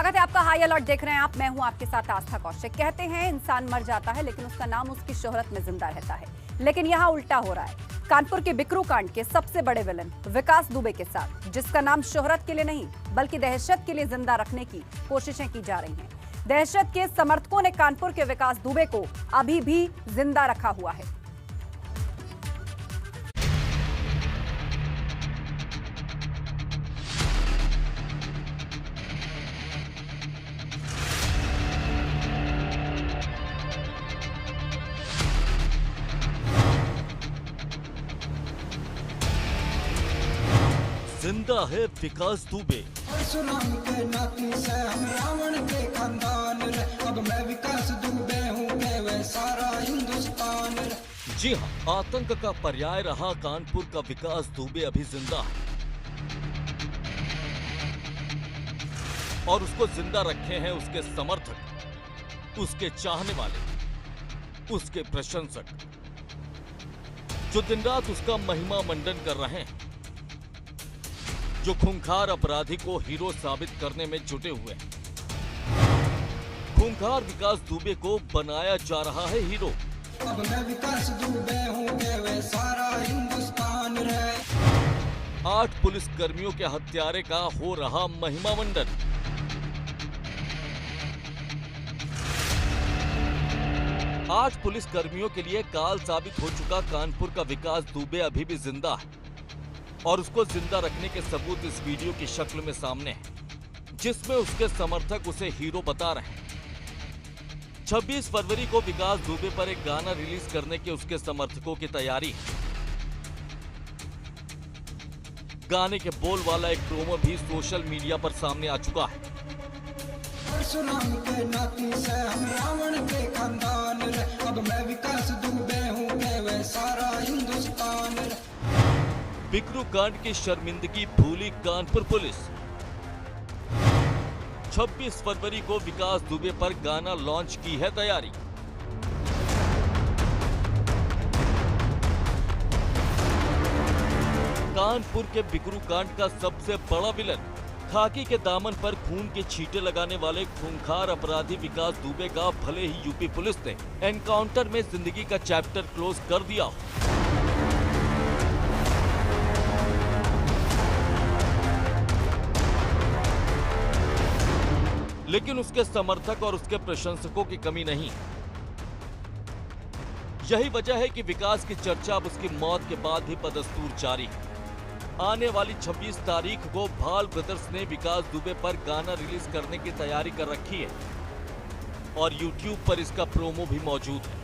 स्वागत है आपका। हाई अलर्ट देख रहे हैं आप, मैं हूं आपके साथ आस्था कौशिक। कहते हैं इंसान मर जाता है लेकिन उसका नाम उसकी शोहरत में जिंदा रहता है, लेकिन यहां उल्टा हो रहा है। कानपुर के बिकरू कांड के सबसे बड़े विलन विकास दुबे के साथ, जिसका नाम शोहरत के लिए नहीं बल्कि दहशत के लिए जिंदा रखने की कोशिशें की जा रही हैं। दहशत के समर्थकों ने कानपुर के विकास दुबे को अभी भी जिंदा रखा हुआ है। जिंदा है विकास दुबे। के नाती से हम रावण के खानदान रे, अब मैं विकास दुबे हूँ वे सारा हिंदुस्तान रे। जी हाँ, आतंक का पर्याय रहा कानपुर का विकास दुबे अभी जिंदा है और उसको जिंदा रखे हैं उसके समर्थक, उसके चाहने वाले, उसके प्रशंसक, जो दिन रात उसका महिमा मंडन कर रहे हैं, जो खूंखार अपराधी को हीरो साबित करने में जुटे हुए हैं। खूंखार विकास दुबे को बनाया जा रहा है हीरो। अब मैं विकास दुबे हूँ वे सारा हिंदुस्तान रे। 8 पुलिस कर्मियों के हत्यारे का हो रहा महिमा मंडन। आठ पुलिस कर्मियों के लिए काल साबित हो चुका कानपुर का विकास दुबे अभी भी जिंदा है और उसको जिंदा रखने के सबूत इस वीडियो की शक्ल में सामने है, जिसमें उसके समर्थक उसे हीरो बता रहे हैं। 26 फरवरी को विकास दुबे पर एक गाना रिलीज करने के उसके समर्थकों की तैयारी है। गाने के बोल वाला एक प्रोमो भी सोशल मीडिया पर सामने आ चुका है। के नाती से हम रावण के खानदान रे, अब मैं विकास दुबे हूँ वे सारा हिंदुस्तान रे। बिकरू कांड की शर्मिंदगी भूली कानपुर पुलिस। 26 फरवरी को विकास दुबे पर गाना लॉन्च की है तैयारी। कानपुर के बिकरू कांड का सबसे बड़ा विलन, खाकी के दामन पर खून के छींटे लगाने वाले खूंखार अपराधी विकास दुबे का भले ही यूपी पुलिस ने एनकाउंटर में जिंदगी का चैप्टर क्लोज कर दिया, लेकिन उसके समर्थक और उसके प्रशंसकों की कमी नहीं। यही वजह है कि विकास की चर्चा अब उसकी मौत के बाद भी बदस्तूर जारी है। आने वाली 26 तारीख को भाल ब्रदर्स ने विकास दुबे पर गाना रिलीज करने की तैयारी कर रखी है और YouTube पर इसका प्रोमो भी मौजूद है।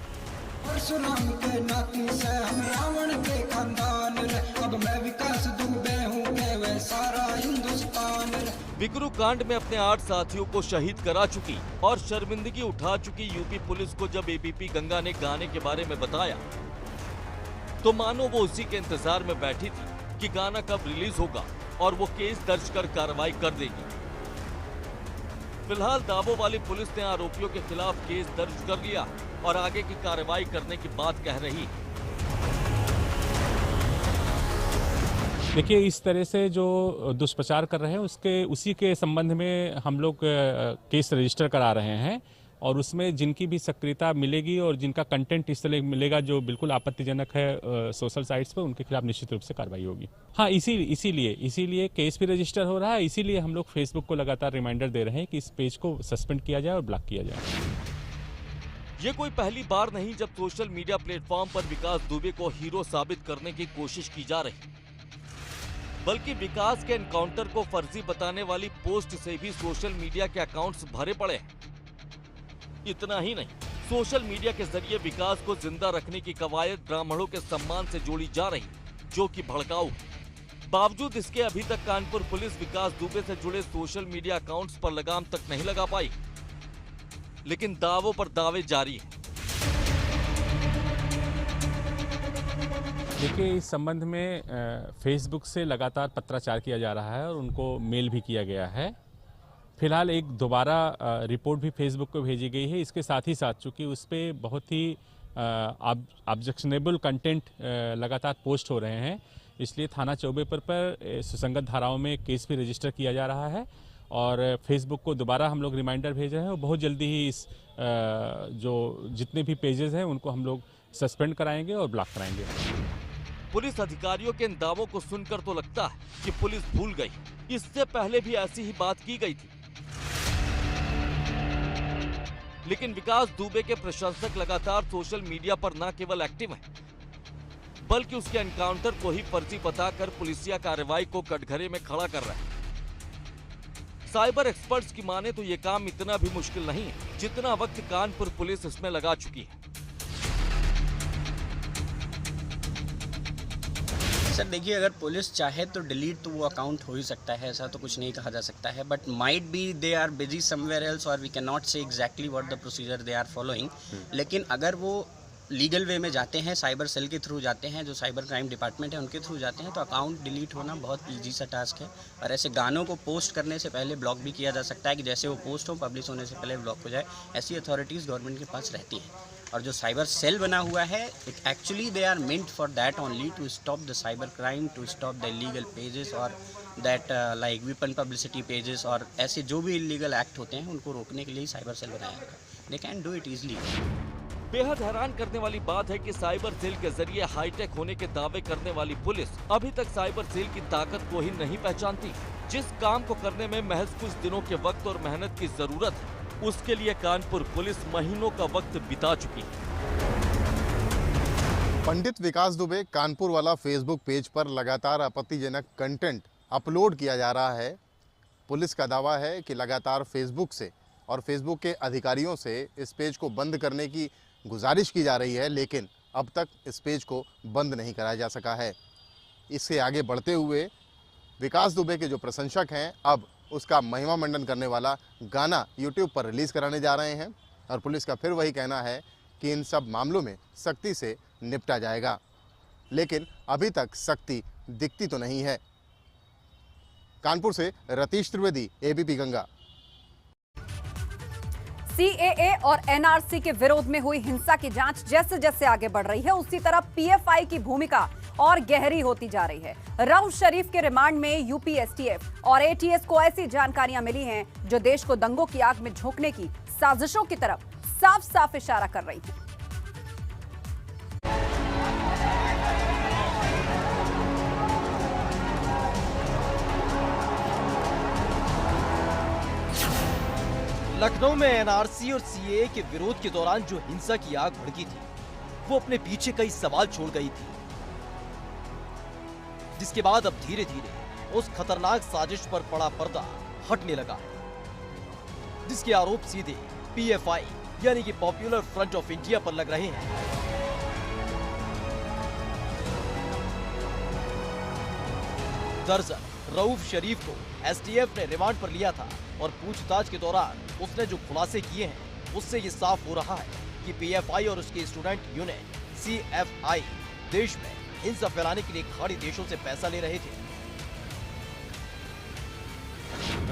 के नाती से हम रावण के खानदान रे, अब मैं विकास दुबे हूँ वे सारा हिंदुस्तान रे। बिकरू कांड में अपने 8 साथियों को शहीद करा चुकी और शर्मिंदगी उठा चुकी यूपी पुलिस को जब एबीपी गंगा ने गाने के बारे में बताया तो मानो वो उसी के इंतजार में बैठी थी कि गाना कब रिलीज होगा और वो केस दर्ज कर कार्रवाई कर देगी। फिलहाल दावों वाली पुलिस ने आरोपियों के खिलाफ केस दर्ज कर लिया और आगे की कार्रवाई करने की बात कह रही है। देखिए, इस तरह से जो दुष्प्रचार कर रहे हैं उसी के संबंध में हम लोग केस रजिस्टर करा रहे हैं और उसमें जिनकी भी सक्रियता मिलेगी और जिनका कंटेंट इस तरह मिलेगा जो बिल्कुल आपत्तिजनक है सोशल साइट्स पर, उनके खिलाफ निश्चित रूप से कार्रवाई होगी। हाँ, इसीलिए केस भी रजिस्टर हो रहा है। इसीलिए हम लोग फेसबुक को लगातार रिमाइंडर दे रहे हैं कि इस पेज को सस्पेंड किया जाए और ब्लॉक किया जाए। ये कोई पहली बार नहीं जब सोशल मीडिया प्लेटफॉर्म पर विकास दुबे को हीरो साबित करने की कोशिश की जा रही, बल्कि विकास के एनकाउंटर को फर्जी बताने वाली पोस्ट से भी सोशल मीडिया के अकाउंट्स भरे पड़े हैं। इतना ही नहीं, सोशल मीडिया के जरिए विकास को जिंदा रखने की कवायद ब्राह्मणों के सम्मान से जोड़ी जा रही, जो कि भड़काऊ है। बावजूद इसके अभी तक कानपुर पुलिस विकास दुबे से जुड़े सोशल मीडिया अकाउंट्स पर लगाम तक नहीं लगा पाई, लेकिन दावों पर दावे जारी है। देखिए, इस संबंध में फेसबुक से लगातार पत्राचार किया जा रहा है और उनको मेल भी किया गया है। फिलहाल एक दोबारा रिपोर्ट भी फेसबुक को भेजी गई है। इसके साथ ही साथ चूंकि उस पर बहुत ही ऑब्जेक्शनेबल कंटेंट लगातार पोस्ट हो रहे हैं, इसलिए थाना चौबे पर सुसंगत धाराओं में केस भी रजिस्टर किया जा रहा है और फेसबुक को दोबारा हम लोग रिमाइंडर भेज रहे हैं और बहुत जल्दी ही इस जो जितने भी पेजेस हैं उनको हम लोग सस्पेंड कराएंगे और ब्लॉक कराएंगे। पुलिस अधिकारियों के इन दावों को सुनकर तो लगता है कि पुलिस भूल गई। इससे पहले भी ऐसी ही बात की गई थी, लेकिन विकास दुबे के प्रशंसक लगातार सोशल मीडिया पर न केवल एक्टिव हैं, बल्कि उसके एनकाउंटर को ही फर्जी बताकर पुलिसिया कार्रवाई को कटघरे में खड़ा कर रहे हैं। साइबर एक्सपर्ट्स की माने तो ये काम इतना भी मुश्किल नहीं है जितना वक्त कानपुर पुलिस इसमें लगा चुकी है। सर देखिए, अगर पुलिस चाहे तो डिलीट तो वो अकाउंट हो ही सकता है, ऐसा तो कुछ नहीं कहा जा सकता है, but might be they are busy somewhere else और we can not say exactly what the procedure they are following. लेकिन अगर वो लीगल वे में जाते हैं, साइबर सेल के थ्रू जाते हैं, जो साइबर क्राइम डिपार्टमेंट है उनके थ्रू जाते हैं, तो अकाउंट डिलीट होना बहुत ईजी सा टास्क है। और ऐसे गानों को पोस्ट करने से पहले ब्लॉक भी किया जा सकता है कि जैसे वो पोस्ट हो पब्लिश होने से पहले ब्लॉक हो जाए। ऐसी अथॉरिटीज़ गवर्नमेंट के पास रहती हैं। और जो साइबर सेल बना हुआ है, it actually they are meant for that only, to stop the cyber crime, to stop the illegal pages और that like weapon publicity pages और ऐसे जो भी इलीगल एक्ट होते हैं उनको रोकने के लिए साइबर सेल बनाया गया। They can do it easily. बेहद हैरान करने वाली बात है कि साइबर सेल के जरिए हाईटेक होने के दावे करने वाली पुलिस अभी तक साइबर सेल की ताकत को ही नहीं पहचानती। जिस काम को करने में महज कुछ दिनों के वक्त और मेहनत की जरूरत है, उसके लिए कानपुर पुलिस महीनों का वक्त बिता चुकी है। पंडित विकास दुबे कानपुर वाला फेसबुक पेज पर लगातार आपत्तिजनक कंटेंट अपलोड किया जा रहा है। पुलिस का दावा है कि लगातार फेसबुक से और फेसबुक के अधिकारियों से इस पेज को बंद करने की गुजारिश की जा रही है, लेकिन अब तक इस पेज को बंद नहीं कराया जा सका है। इससे आगे बढ़ते हुए विकास दुबे के जो प्रशंसक हैं अब उसका महिमा मंडन करने वाला गाना यूट्यूब पर रिलीज़ कराने जा रहे हैं और पुलिस का फिर वही कहना है कि इन सब मामलों में सख्ती से निपटा जाएगा, लेकिन अभी तक सख्ती दिखती तो नहीं है। कानपुर से रतीश त्रिवेदी, एबीपी गंगा। सीएए और एनआरसी के विरोध में हुई हिंसा की जांच जैसे जैसे आगे बढ़ रही है, उसी तरह पीएफआई की भूमिका और गहरी होती जा रही है। रऊफ शरीफ के रिमांड में यूपी एसटीएफ और एटीएस को ऐसी जानकारियां मिली हैं जो देश को दंगों की आग में झोंकने की साजिशों की तरफ साफ साफ इशारा कर रही हैं। लखनऊ में एनआरसी और सीएए के विरोध के दौरान जो हिंसा की आग भड़की थी, वो अपने पीछे कई सवाल छोड़ गई थी, जिसके बाद अब धीरे धीरे उस खतरनाक साजिश पर पड़ा पर्दा हटने लगा है, जिसके आरोप सीधे पीएफआई यानी कि पॉपुलर फ्रंट ऑफ इंडिया पर लग रहे हैं। दरअसल रऊफ शरीफ को एसटीएफ ने रिमांड पर लिया था और पूछताछ के दौरान उसने जो खुलासे किए हैं उससे ये साफ हो रहा है कि पीएफआई और उसके स्टूडेंट यूनिट सीएफआई देश में हिंसा फैलाने के लिए खाड़ी देशों से पैसा ले रहे थे।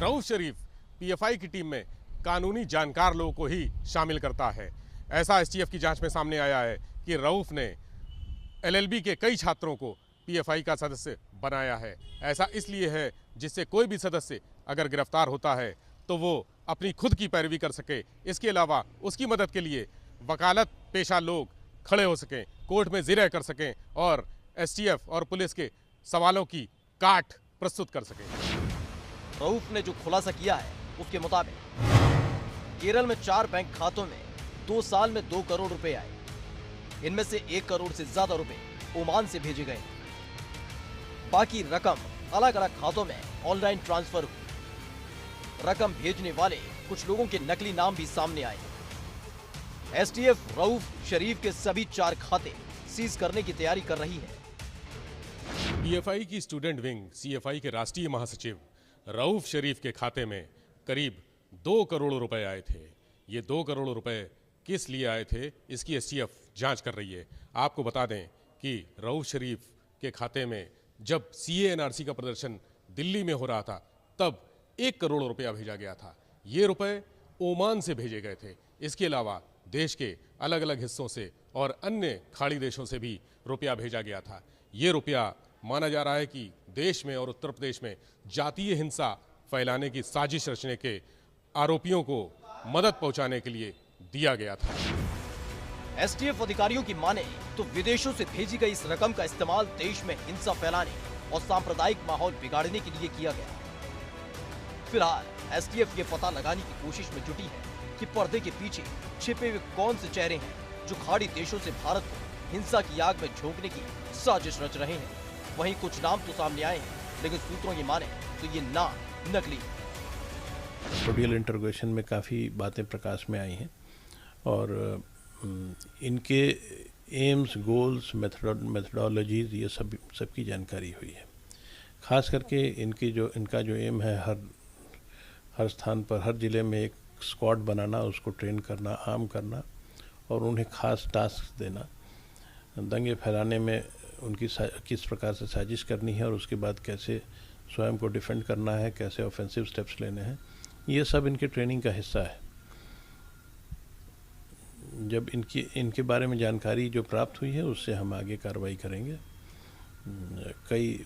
रऊफ शरीफ पीएफआई की टीम में कानूनी जानकार लोगों को ही शामिल करता है। ऐसा एसटीएफ की जांच में सामने आया है कि रऊफ ने एलएलबी के कई छात्रों को पीएफआई का सदस्य बनाया है। ऐसा इसलिए है जिससे कोई भी सदस्य अगर गिरफ्तार होता है तो वो अपनी खुद की पैरवी कर सके। इसके अलावा उसकी मदद के लिए वकालत पेशा लोग खड़े हो सकें, कोर्ट में जिरह कर सकें और एसटीएफ और पुलिस के सवालों की काट प्रस्तुत कर सकें। रऊफ ने जो खुलासा किया है उसके मुताबिक केरल में 4 बैंक खातों में 2 साल में 2 करोड़ रुपए आए। इनमें से 1 करोड़ से ज्यादा रुपए ओमान से भेजे गए। बाकी रकम अलग अलग खातों में ऑनलाइन ट्रांसफर हुई। रकम भेजने वाले कुछ लोगों के नकली नाम भी सामने आए। एसटीएफ रऊफ शरीफ के सभी 4 खाते सीज करने की तैयारी कर रही है। पीएफआई की स्टूडेंट विंग सीएफआई के राष्ट्रीय महासचिव रऊफ शरीफ के खाते में करीब 2 करोड़ रुपए आए थे। ये 2 करोड़ रुपए किस लिए आए थे इसकी एसटीएफ जांच कर रही है। आपको बता दें कि रऊफ शरीफ के खाते में जब सीए एनआरसी का प्रदर्शन दिल्ली में हो रहा था तब 1 करोड़ रुपया भेजा गया था। ये रुपए ओमान से भेजे गए थे। इसके अलावा देश के अलग अलग हिस्सों से और अन्य खाड़ी देशों से भी रुपया भेजा गया था। ये रुपया माना जा रहा है कि देश में और उत्तर प्रदेश में जातीय हिंसा फैलाने की साजिश रचने के आरोपियों को मदद पहुंचाने के लिए दिया गया था। एसटीएफ अधिकारियों की माने तो विदेशों से भेजी गई इस रकम का इस्तेमाल देश में हिंसा फैलाने और सांप्रदायिक माहौल बिगाड़ने के लिए किया गया। फिलहाल एसटीएफ ये पता लगाने की कोशिश में जुटी है कि पर्दे के पीछे छिपे हुए कौन से चेहरे हैं जो खाड़ी देशों से भारत को हिंसा की आग में झोंकने की साजिश रच रहे हैं। वहीं कुछ नाम तो सामने आए हैं, लेकिन सूत्रों की माने तो ये नाम नकली। कस्टोडियल इंटरोगेशन में काफ़ी बातें प्रकाश में आई हैं और इनके एम्स, गोल्स, मेथडोलॉजीज ये सबकी जानकारी हुई है। खास करके इनका जो एम है हर स्थान पर, हर ज़िले में एक स्क्वाड बनाना, उसको ट्रेन करना, आर्म करना और उन्हें खास टास्क देना, दंगे फैलाने में उनकी किस प्रकार से साजिश करनी है और उसके बाद कैसे स्वयं को डिफेंड करना है, कैसे ऑफेंसिव स्टेप्स लेने हैं, ये सब इनके ट्रेनिंग का हिस्सा है। जब इनके बारे में जानकारी जो प्राप्त हुई है उससे हम आगे कार्रवाई करेंगे। कई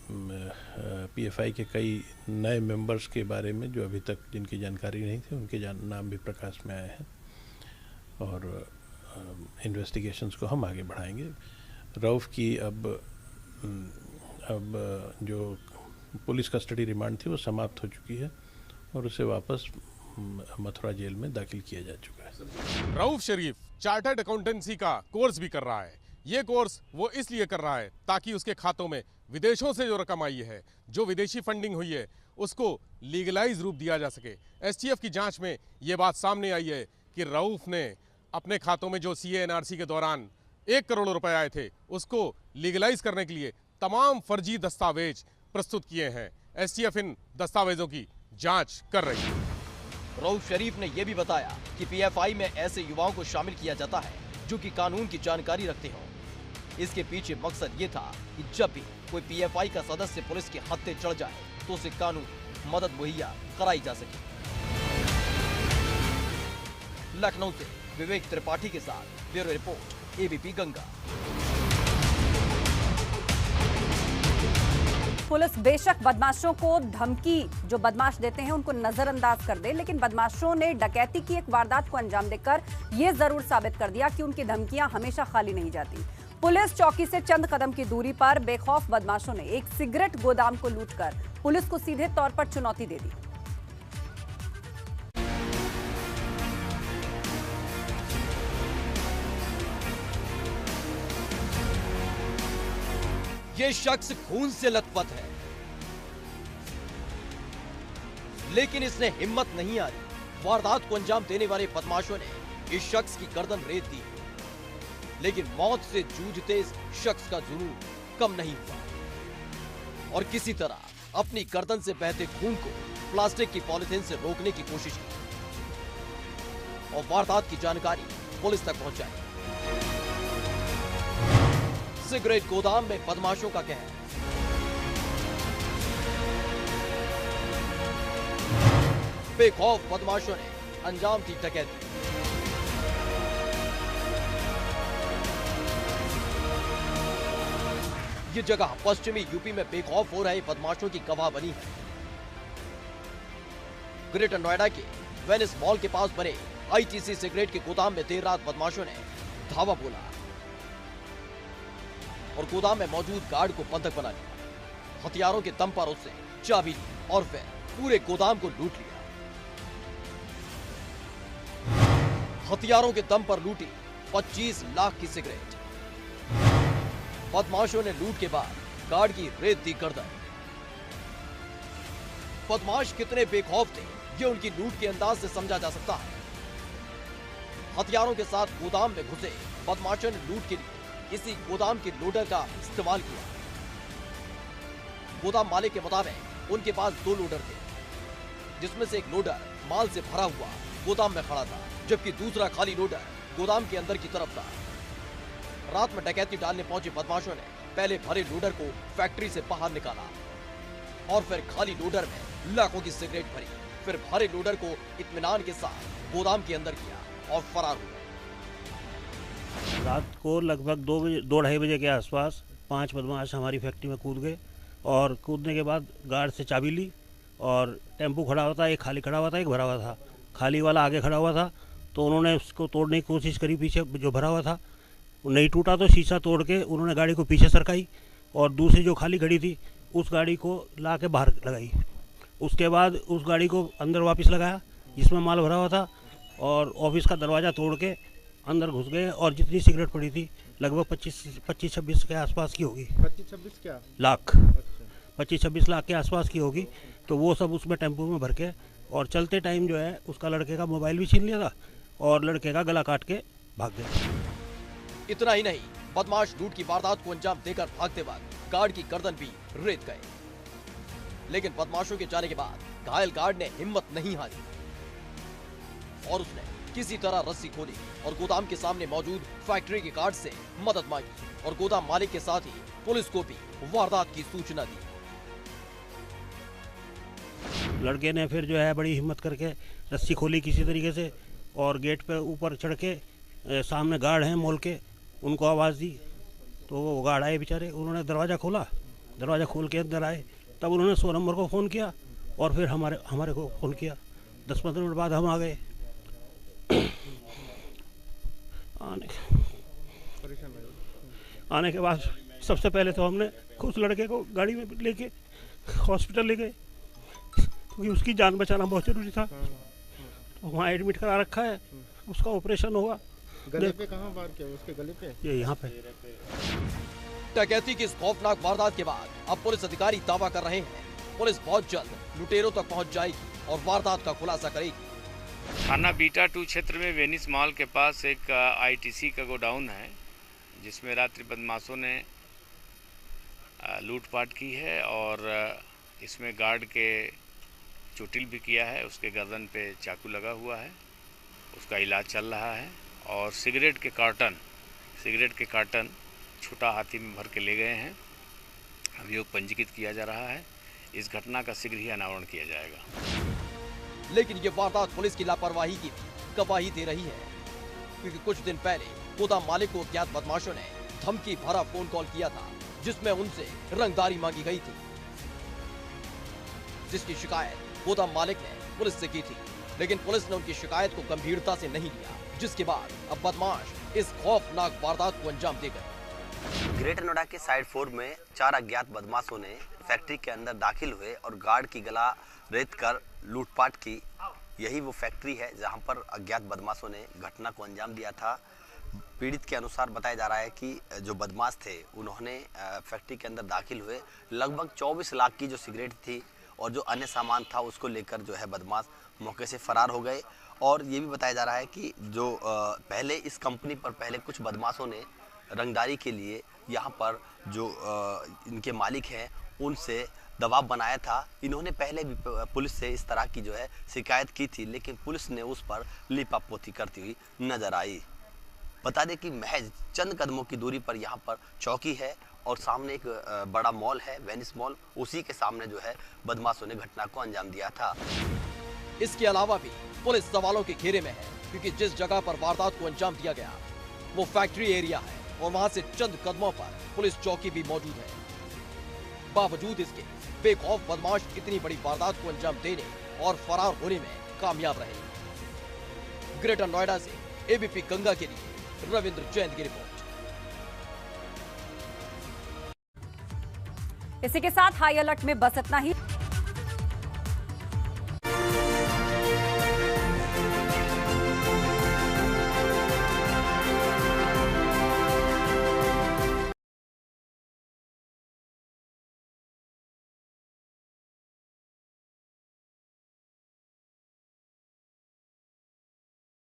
पीएफआई के कई नए मेंबर्स के बारे में जो अभी तक जिनकी जानकारी नहीं थी, उनके नाम भी प्रकाश में आए हैं और इन्वेस्टिगेशंस को हम आगे बढ़ाएंगे। रऊफ की अब जो पुलिस कस्टडी रिमांड थी वो समाप्त हो चुकी है और उसे वापस मथुरा जेल में दाखिल किया जा चुका है। रऊफ शरीफ चार्टर्ड अकाउंटेंसी का कोर्स भी कर रहा है। ये कोर्स वो इसलिए कर रहा है ताकि उसके खातों में विदेशों से जो रकम आई है, जो विदेशी फंडिंग हुई है, उसको लीगलाइज रूप दिया जा सके। एसटीएफ की जांच में ये बात सामने आई है कि रऊफ ने अपने खातों में जो सीए-एनआरसी के दौरान 1 करोड़ रुपए आए थे, उसको लीगलाइज करने के लिए तमाम फर्जी दस्तावेज प्रस्तुत किए हैं। एसटीएफ इन दस्तावेजों की जांच कर रही है। रऊफ शरीफ ने यह भी बताया कि पीएफआई में ऐसे युवाओं को शामिल किया जाता है जो कि कानून की जानकारी रखते हों। इसके पीछे मकसद ये था कि जब भी कोई पीएफआई का सदस्य पुलिस के हत्थे चढ़ जाए तो उसे कानून मदद मुहैया कराई जा सके। लखनऊ से विवेक त्रिपाठी के साथ bureau report, ABP Ganga. Police बेशक बदमाशों को धमकी जो बदमाश देते हैं उनको नजरअंदाज कर दे, लेकिन बदमाशों ने डकैती की एक वारदात को अंजाम देकर यह जरूर साबित कर दिया कि उनकी धमकियां हमेशा खाली नहीं जाती। पुलिस चौकी से चंद कदम की दूरी पर बेखौफ बदमाशों ने एक सिगरेट गोदाम को लूटकर पुलिस को सीधे तौर पर चुनौती दे दी। ये शख्स खून से लथपथ है, लेकिन इसने हिम्मत नहीं हारी। वारदात को अंजाम देने वाले बदमाशों ने इस शख्स की गर्दन रेत दी, लेकिन मौत से जूझते इस शख्स का जुनून कम नहीं हुआ और किसी तरह अपनी गर्दन से बहते खून को प्लास्टिक की पॉलिथीन से रोकने की कोशिश की और वारदात की जानकारी पुलिस तक पहुंचाई। सिगरेट गोदाम में बदमाशों का कहर। बेखौफ बदमाशों ने अंजाम दी डकैती। ये जगह पश्चिमी यूपी में बेखौफ हो रहे बदमाशों की गवाह बनी है। ग्रेटर नोएडा के वेनिस मॉल के पास बने आईटीसी सिगरेट के गोदाम में देर रात बदमाशों ने धावा बोला और गोदाम में मौजूद गार्ड को बंधक बना लिया। हथियारों के दम पर उससे चाबी ली और फिर पूरे गोदाम को लूट लिया। हथियारों के दम पर लूटी 25 लाख की सिगरेट। बदमाशों ने लूट के बाद गार्ड की रेत दी गर्दन। बदमाश कितने बेखौफ थे ये उनकी लूट के अंदाज से समझा जा सकता है। हथियारों के साथ गोदाम में घुसे बदमाशों ने लूट के लिए इसी गोदाम के लोडर का इस्तेमाल किया। गोदाम मालिक के मुताबिक उनके पास 2 लोडर थे, जिसमें से एक लोडर माल से भरा हुआ गोदाम में खड़ा था, जबकि दूसरा खाली लोडर गोदाम के अंदर की तरफ था। रात में डकैती डालने पहुंचे बदमाशों ने पहले भरे लोडर को फैक्ट्री से बाहर निकाला और फिर खाली लोडर में लाखों की सिगरेट भरी, फिर भरे लोडर को इत्मीनान के साथ गोदाम के अंदर किया और फरार हुए। रात को लगभग 2-2:30 बजे के आसपास 5 बदमाश हमारी फैक्ट्री में कूद गए और कूदने के बाद गार्ड से चाबी ली और टेम्पो खड़ा हुआ था, एक खाली खड़ा हुआ था, एक भरा हुआ था। खाली वाला आगे खड़ा हुआ था तो उन्होंने उसको तोड़ने की कोशिश करी, पीछे जो भरा हुआ था वो नहीं टूटा तो शीशा तोड़ के उन्होंने गाड़ी को पीछे सरकाई और दूसरी जो खाली खड़ी थी उस गाड़ी को ला के बाहर लगाई। उसके बाद उस गाड़ी को अंदर वापस लगाया जिसमें माल भरा हुआ था और ऑफिस का दरवाज़ा तोड़ के अंदर घुस गए और जितनी सिगरेट पड़ी थी लगभग 25-26 के आसपास की होगी। 25-26 क्या लाख 25-26 लाख के आसपास की होगी। तो वो सब उसमें टेम्पो में भर के और चलते टाइम जो है उसका लड़के का मोबाइल भी छीन लिया था और लड़के का गला काट के भाग गए। इतना ही नहीं, बदमाश लूट की वारदात को अंजाम देकर भागते वक्त गार्ड की गर्दन भी रेत गए। लेकिन बदमाशों के जाने के बाद घायल गार्ड ने हिम्मत नहीं हारी और उसने किसी तरह रस्सी खोली और गोदाम के सामने मौजूद फैक्ट्री के गार्ड से मदद मांगी और गोदाम मालिक के साथ ही पुलिस को भी वारदात की सूचना दी। लड़के ने फिर जो है बड़ी हिम्मत करके रस्सी खोली किसी तरीके से और गेट पे ऊपर चढ़ के सामने गार्ड हैं मॉल के, उनको आवाज़ दी तो वो गार्ड आए बेचारे, उन्होंने दरवाज़ा खोला, दरवाज़ा खोल के अंदर आए। तब उन्होंने 100 नंबर को फ़ोन किया और फिर हमारे को फ़ोन किया। 10-15 मिनट बाद हम आ गए। आने के बाद सबसे पहले तो हमने उस लड़के को गाड़ी में लेके हॉस्पिटल ले गए क्योंकि उसकी जान बचाना बहुत जरूरी था। तो वहाँ एडमिट करा रखा है, उसका ऑपरेशन होगा। गले पे कहाँ वार किया? उसके गले पे? ये यहाँ पे। डकैती की इस खौफनाक वारदात के बाद अब पुलिस अधिकारी दावा कर रहे हैं पुलिस बहुत जल्द लुटेरों तक पहुंच जाएगी और वारदात का खुलासा करेगी। थाना बीटा 2 क्षेत्र में वेनिस मॉल के पास एक आईटीसी का गोडाउन है जिसमें रात्रि बदमाशों ने लूटपाट की है और इसमें गार्ड के चोटिल भी किया है, उसके गर्दन पे चाकू लगा हुआ है, उसका इलाज चल रहा है। और सिगरेट के कार्टन छोटा हाथी में भर के ले गए हैं। अभियोग पंजीकृत किया जा रहा है। इस घटना का शीघ्र ही अनावरण किया जाएगा। लेकिन ये वारदात पुलिस की लापरवाही की गवाही दे रही है क्योंकि कुछ दिन पहले गोदाम मालिक को अज्ञात बदमाशों ने धमकी भरा फोन कॉल किया था जिसमें उनसे रंगदारी मांगी गई थी, जिसकी शिकायत गोदाम मालिक ने पुलिस से की थी। लेकिन पुलिस ने उनकी शिकायत को गंभीरता से नहीं लिया, जिसके बाद अब बदमाश इस खौफनाक वारदात को अंजाम दे गए। ग्रेटर नोएडा के साइड 4 में 4 अज्ञात बदमाशों ने फैक्ट्री के अंदर दाखिल हुए और गार्ड की गला रेत कर लूटपाट की। यही वो फैक्ट्री है जहां पर अज्ञात बदमाशों ने घटना को अंजाम दिया था। पीड़ित के अनुसार बताया जा रहा है कि जो बदमाश थे उन्होंने फैक्ट्री के अंदर दाखिल हुए, लगभग 24 लाख की जो सिगरेट थी और जो अन्य सामान था उसको लेकर जो है बदमाश मौके से फरार हो गए। और ये भी बताया जा रहा है कि जो पहले इस कंपनी पर पहले कुछ बदमाशों ने रंगदारी के लिए यहाँ पर जो इनके मालिक हैं उनसे दबाव बनाया था। इन्होंने पहले भी पुलिस से इस तरह की जो है शिकायत की थी, लेकिन पुलिस ने उस पर लीपापोती करती हुई नजर आई। बता दें कि महज चंद कदमों की दूरी पर यहाँ पर चौकी है और सामने एक बड़ा मॉल है, वेनिस मॉल, उसी के सामने जो है बदमाशों ने घटना को अंजाम दिया था। इसके अलावा भी पुलिस सवालों के घेरे में है क्योंकि जिस जगह पर वारदात को अंजाम दिया गया वो फैक्ट्री एरिया है और वहां से चंद कदमों पर पुलिस चौकी भी मौजूद है। बावजूद इसके बेखौफ बदमाश इतनी बड़ी वारदात को अंजाम देने और फरार होने में कामयाब रहे। ग्रेटर नोएडा से एबीपी गंगा के लिए रविंद्र जैन की रिपोर्ट। इसी के साथ हाई अलर्ट में बस इतना ही।